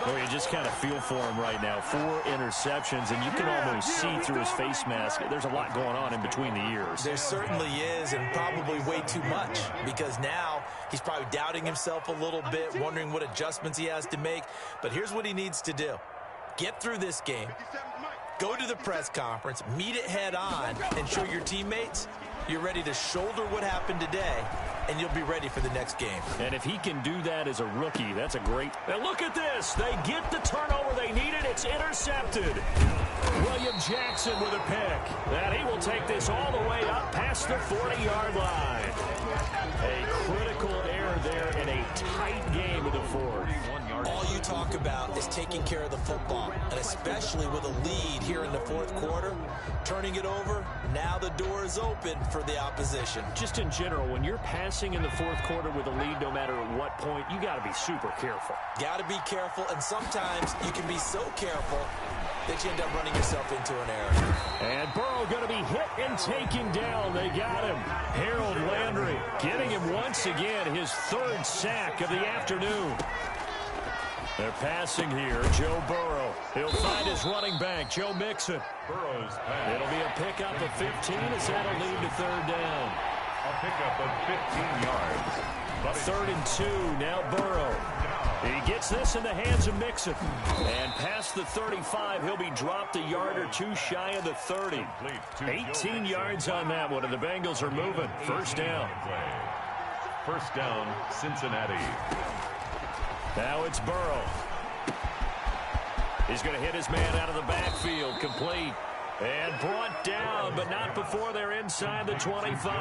Well, you just kind of feel for him right now. 4 interceptions, and you can almost see through his face mask. There's a lot going on in between the ears. There certainly is, and probably way too much, because now he's probably doubting himself a little bit, wondering what adjustments he has to make. But here's what he needs to do. Get through this game, go to the press conference, meet it head on, and show your teammates you're ready to shoulder what happened today, and you'll be ready for the next game. And if he can do that as a rookie, that's a great... And look at this. They get the turnover they needed. It's intercepted. William Jackson with a pick. And he will take this all the way up past the 40-yard line. A critical error there in a tight game of the 4th. All you talk about is taking care of the football, and especially with a lead here in the 4th quarter, turning it over, now the door is open for the opposition. Just in general, when you're passing in the 4th quarter with a lead, no matter at what point, you got to be super careful. Got to be careful, and sometimes you can be so careful that you end up running yourself into an error. And Burrow going to be hit and taken down. They got him. Harold Landry getting him once again, his 3rd sack of the afternoon. They're passing here. Joe Burrow. He'll find his running back, Joe Mixon. Burrow's pass. It'll be a pickup of 15 as that'll lead to 3rd down. A pickup of 15 yards. 3rd and 2. Now Burrow. He gets this in the hands of Mixon. And past the 35, he'll be dropped a yard or 2 shy of the 30. 18 yards on that one, and the Bengals are moving. 1st down. 1st down, Cincinnati. Now it's Burrow. He's going to hit his man out of the backfield. Complete. And brought down, but not before they're inside the 25.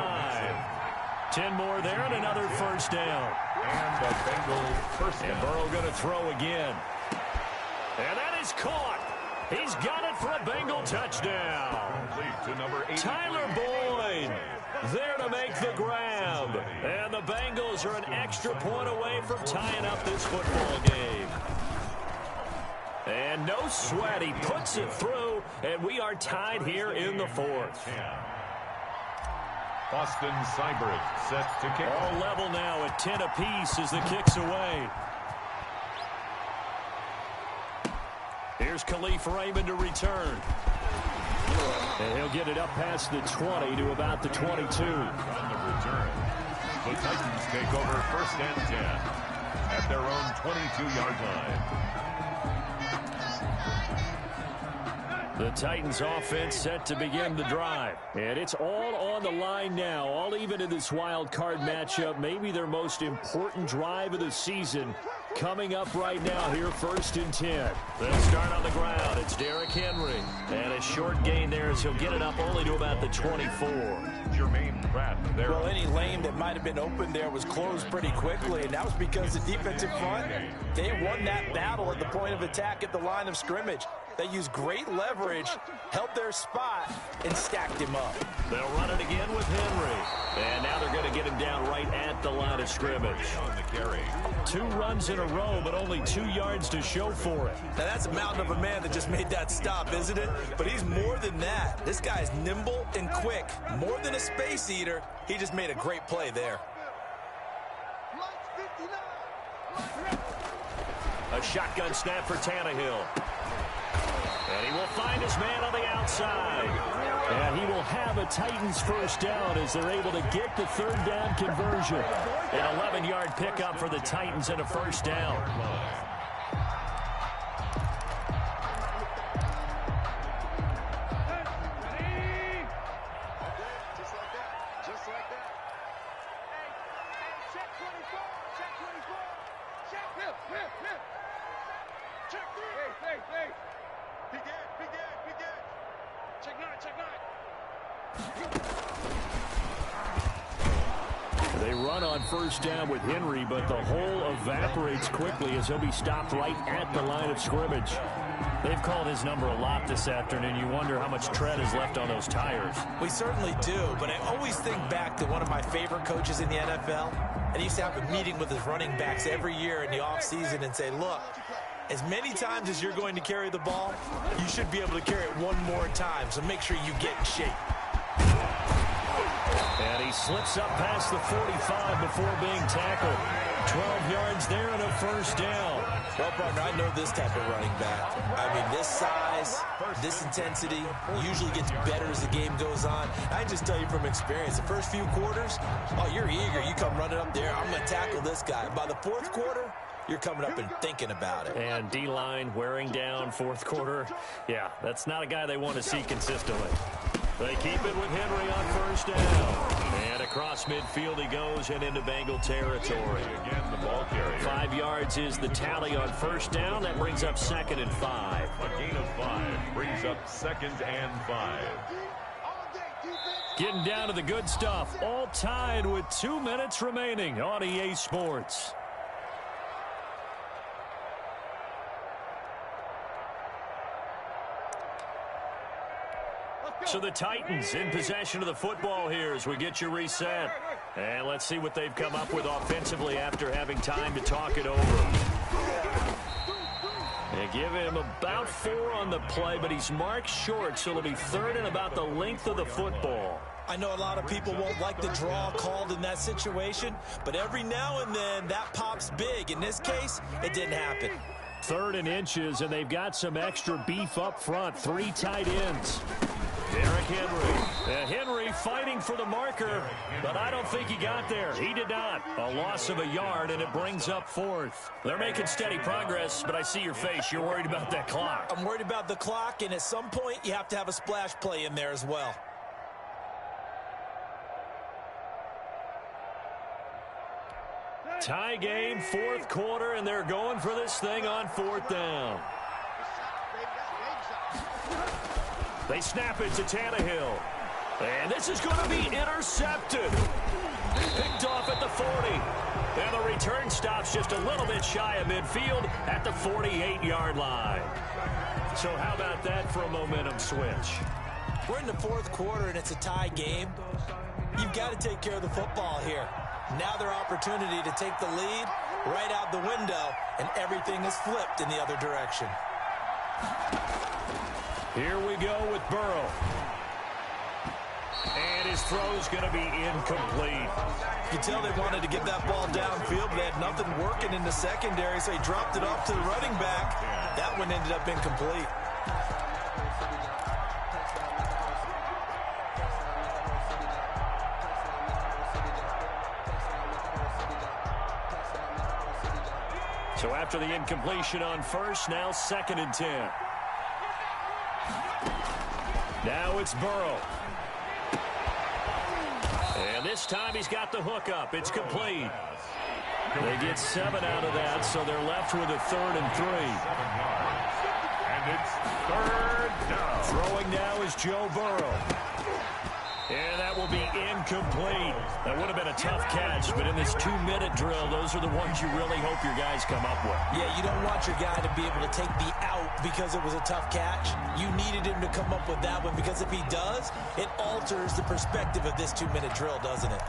10 more there and another 1st down. And the Bengals 1st down. And Burrow going to throw again. And that is caught. He's got it for a Bengal touchdown. To number 8. Tyler Boyd. there to make the grab. And the Bengals are an extra point away from tying up this football game. And no sweat, he puts it through, and we are tied here in the fourth. Boston Cybert set to kick. All level now at 10 apiece as the kick's away. Here's Khalif Raymond to return. And he'll get it up past the 20 to about the 22. On the return, the Titans take over 1st and 10 at their own 22-yard line. The Titans offense set to begin the drive. And it's all on the line now, all even in this wild card matchup. Maybe their most important drive of the season coming up right now here, 1st and 10. They'll start on the ground. It's Derrick Henry. And a short gain there as he'll get it up only to about the 24. Jermaine Pratt there. Well, any lane that might have been open there was closed pretty quickly, and that was because the defensive front, they won that battle at the point of attack at the line of scrimmage. They used great leverage, held their spot, and stacked him up. They'll run it again with Henry. And now they're going to get him down right at the line of scrimmage. On the carry. 2 runs in a row, but only 2 yards to show for it. Now, that's a mountain of a man that just made that stop, isn't it? But he's more than that. This guy's nimble and quick. More than a space eater, he just made a great play there. A shotgun snap for Tannehill. And he will find his man on the outside. And he will have a Titans 1st down as they're able to get the 3rd down conversion. An 11-yard pickup for the Titans and a 1st down. They run on 1st down with Henry, but the hole evaporates quickly as he'll be stopped right at the line of scrimmage. They've called his number a lot this afternoon. You wonder how much tread is left on those tires. We certainly do, but I always think back to one of my favorite coaches in the NFL, and he used to have a meeting with his running backs every year in the offseason and say, look, as many times as you're going to carry the ball, you should be able to carry it one more time, so make sure you get in shape. And he slips up past the 45 before being tackled. 12 yards there and a 1st down. Well, partner, I know this type of running back. I mean, this size, this intensity usually gets better as the game goes on. I can just tell you from experience, the first few quarters, oh, you're eager. You come running up there, I'm going to tackle this guy. By the 4th quarter, you're coming up and thinking about it. And D-line wearing down 4th quarter. Yeah, that's not a guy they want to see consistently. They keep it with Henry on 1st down. And across midfield he goes and into Bengal territory. Again, the ball carrier. 5 yards is the tally on 1st down. That brings up 2nd and 5. A gain of 5 brings up 2nd and 5. Getting down to the good stuff. All tied with 2 minutes remaining on EA Sports. So the Titans in possession of the football here as we get you reset. And let's see what they've come up with offensively after having time to talk it over. They give him about 4 on the play, but he's marked short, so it'll be 3rd and about the length of the football. I know a lot of people won't like the draw called in that situation, but every now and then that pops big. In this case, it didn't happen. 3rd and inches, and they've got some extra beef up front. 3 tight ends. Derrick Henry. Henry fighting for the marker, but I don't think he got there. He did not. A loss of a yard, and it brings up 4th. They're making steady progress, but I see your face. You're worried about that clock. I'm worried about the clock, and at some point, you have to have a splash play in there as well. Tie game, 4th quarter, and they're going for this thing on 4th down. They snap it to Tannehill. And this is going to be intercepted. Picked off at the 40. And the return stops just a little bit shy of midfield at the 48-yard line. So how about that for a momentum switch? We're in the 4th quarter, and it's a tie game. You've got to take care of the football here. Now their opportunity to take the lead right out the window, and everything is flipped in the other direction. Here we go with Burrow. And his throw's going to be incomplete. You can tell they wanted to get that ball downfield, but they had nothing working in the secondary, so he dropped it off to the running back. That one ended up incomplete. So after the incompletion on first, now 2nd and 10. Now it's Burrow. And this time he's got the hook up. It's complete. They get 7 out of that, so they're left with a 3rd and 3. And it's 3rd down. Throwing now is Joe Burrow. And that will be incomplete. That would have been a tough catch, but in this 2-minute drill, those are the ones you really hope your guys come up with. Yeah, you don't want your guy to be able to take the out because it was a tough catch. You needed him to come up with that one, because if he does, it alters the perspective of this 2-minute drill, doesn't it?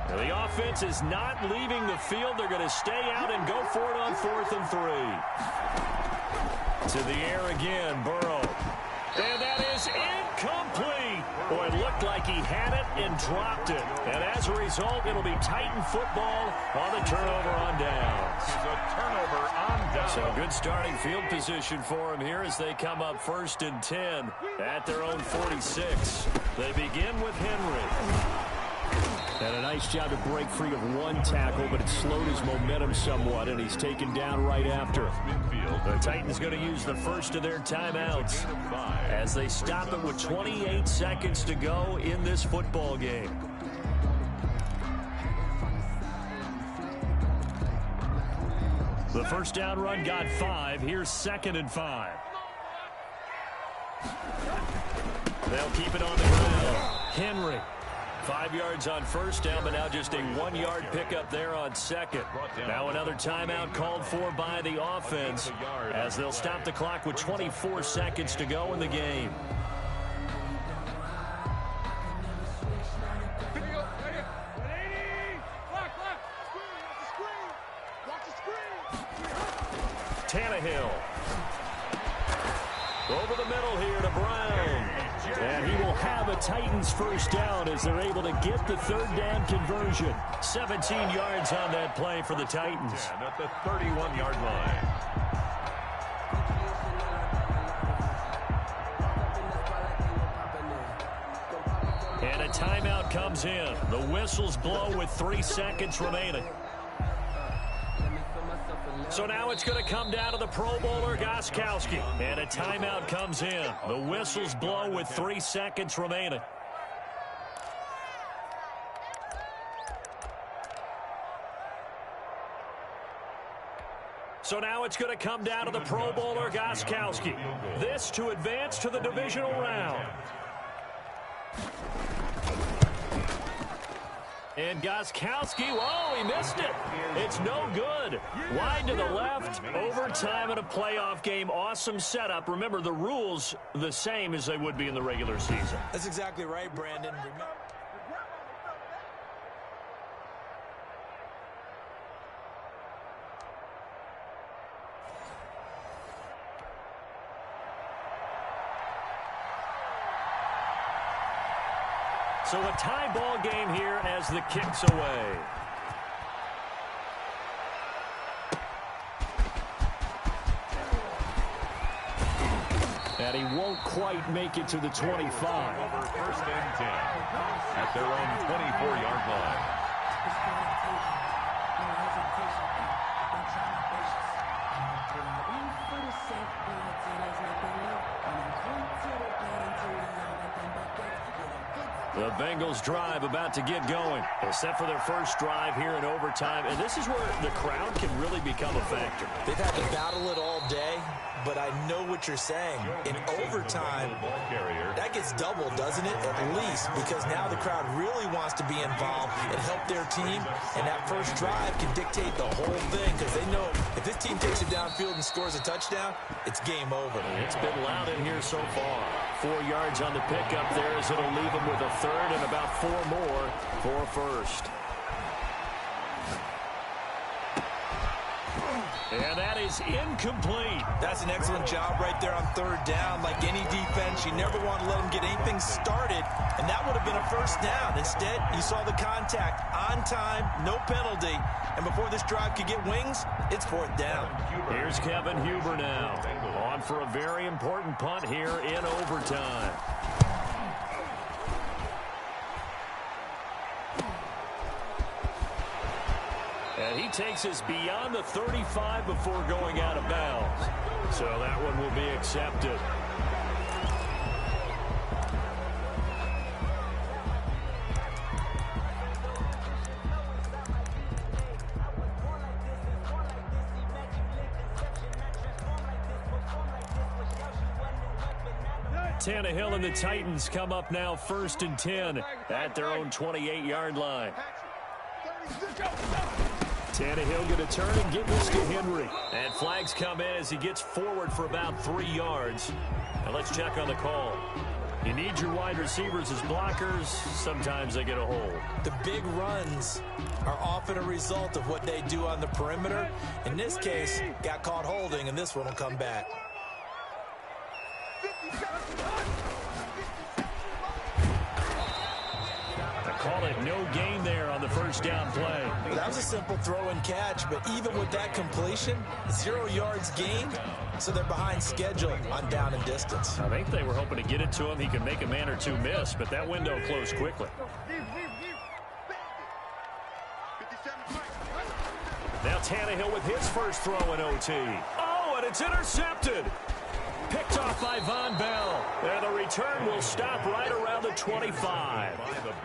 The offense is not leaving the field. They're going to stay out and go for it on 4th and 3. To the air again, Burrow. And that is incomplete. Boy, it looked like he had it and dropped it. And as a result, it'll be Titan football on the turnover on downs. It's a turnover on downs. So good starting field position for him here as they come up 1st and 10 at their own 46. They begin with Henry. And a nice job to break free of one tackle, but it slowed his momentum somewhat, and he's taken down right after. The Titans going to use the first of their timeouts as they stop it with 28 seconds to go in this football game. The first down run got 5. Here's 2nd and 5. They'll keep it on the ground. Henry. 5 yards on first down, but now just a 1-yard pickup there on 2nd. Now another timeout called for by the offense as they'll stop the clock with 24 seconds to go in the game. Tannehill. Over the middle here to Brown. And he will have a Titans first down as they're able to get the 3rd down conversion. 17 yards on that play for the Titans. At the 31-yard line. And a timeout comes in. The whistles blow with 3 seconds remaining. So now it's going to come down to the Pro Bowler, Gostkowski. And a timeout comes in. The whistles blow with 3 seconds remaining. So now it's going to come down to the Pro Bowler, Gostkowski. This to advance to the divisional round. And Gostkowski, whoa, he missed it. It's no good. Wide to the left, overtime in a playoff game. Awesome setup. Remember, the rules the same as they would be in the regular season. That's exactly right, Brandon. So a tie ball game here as the kick's away. And he won't quite make it to the 25. Over 1st and 10 at their own 24-yard line. The Bengals drive about to get going. They're set for their first drive here in overtime, and this is where the crowd can really become a factor. They've had to battle it all day, but I know what you're saying. In overtime, that gets doubled, doesn't it? At least, because now the crowd really wants to be involved and help their team, and that first drive can dictate the whole thing because they know if this team takes it downfield and scores a touchdown, it's game over. It's been loud in here so far. 4 yards on the pickup there as it'll leave them with a third and about 4 more for first. And that is incomplete. That's an excellent job right there on third down. Like any defense, you never want to let them get anything started, and that would have been a first down. Instead, you saw the contact on time, no penalty, and before this drive could get wings, it's fourth down. Here's Kevin Huber now, on for a very important punt here in overtime. And he takes us beyond the 35 before going out of bounds. So that one will be accepted. Tannehill and the Titans come up now 1st and 10 at their own 28-yard line. Tannehill going to turn and give this to Henry. And flags come in as he gets forward for about 3 yards. Now let's check on the call. You need your wide receivers as blockers. Sometimes they get a hold. The big runs are often a result of what they do on the perimeter. In this case, got caught holding, and this one will come back. Call it no gain there on the first down play. That was a simple throw and catch, but even with that completion, 0 yards gained, so they're behind schedule on down and distance. I think they were hoping to get it to him. He could make a man or two miss, but that window closed quickly. Now Tannehill with his first throw in OT. Oh, and it's intercepted. Picked off by Von Bell. And the return will stop right around the 25.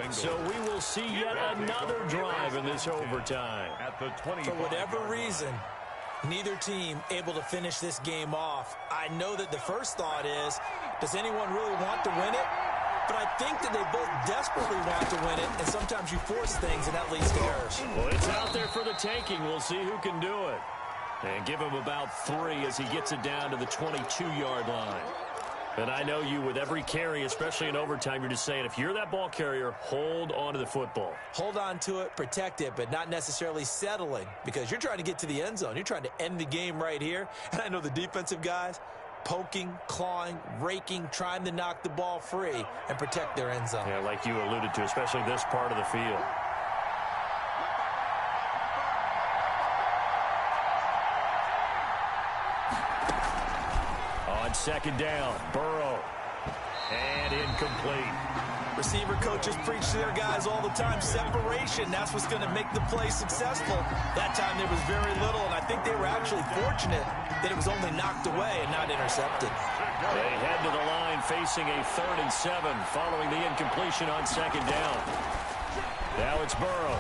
So we will see yet another drive in this overtime. For whatever reason, neither team able to finish this game off. I know that the first thought is, does anyone really want to win it? But I think that they both desperately want to win it, and sometimes you force things, and that leads to errors. Well, it's out there for the taking. We'll see who can do it. And give him about 3 as he gets it down to the 22-yard line. And I know you, with every carry, especially in overtime, you're just saying, if you're that ball carrier, hold on to the football. Hold on to it, protect it, but not necessarily settling, because you're trying to get to the end zone. You're trying to end the game right here. And I know the defensive guys, poking, clawing, raking, trying to knock the ball free and protect their end zone. Yeah, like you alluded to, especially this part of the field. On second down, Burrow. And incomplete. Receiver coaches preach to their guys all the time. Separation, that's what's going to make the play successful. That time there was very little, and I think they were actually fortunate that it was only knocked away and not intercepted. They head to the line facing a 3rd and 7 following the incompletion on second down. Now it's Burrow.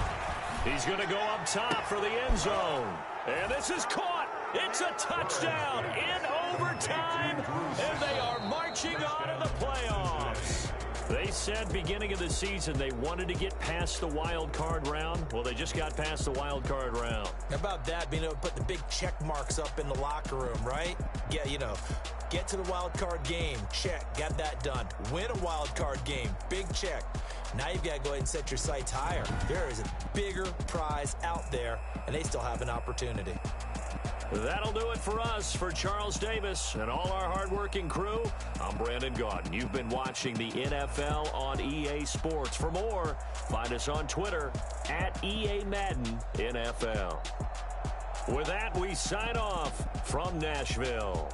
He's going to go up top for the end zone. And this is caught. It's a touchdown in overtime, and they are marching on to the playoffs. They said beginning of the season they wanted to get past the wild card round. Well, they just got past the wild card round. How about that, being able to put the big check marks up in the locker room, right? Yeah, you know, get to the wild card game, check, got that done. Win a wild card game, big check. Now you've got to go ahead and set your sights higher. There is a bigger prize out there, and they still have an opportunity. That'll do it for us. For Charles Davis and all our hardworking crew, I'm Brandon Gaudin. You've been watching the NFL on EA Sports. For more, find us on Twitter at EA Madden NFL. With that, we sign off from Nashville.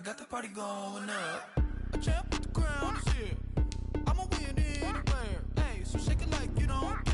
got the party going up. A champ with the crown is here. I'ma win anywhere. Hey, so shake it like you don't care.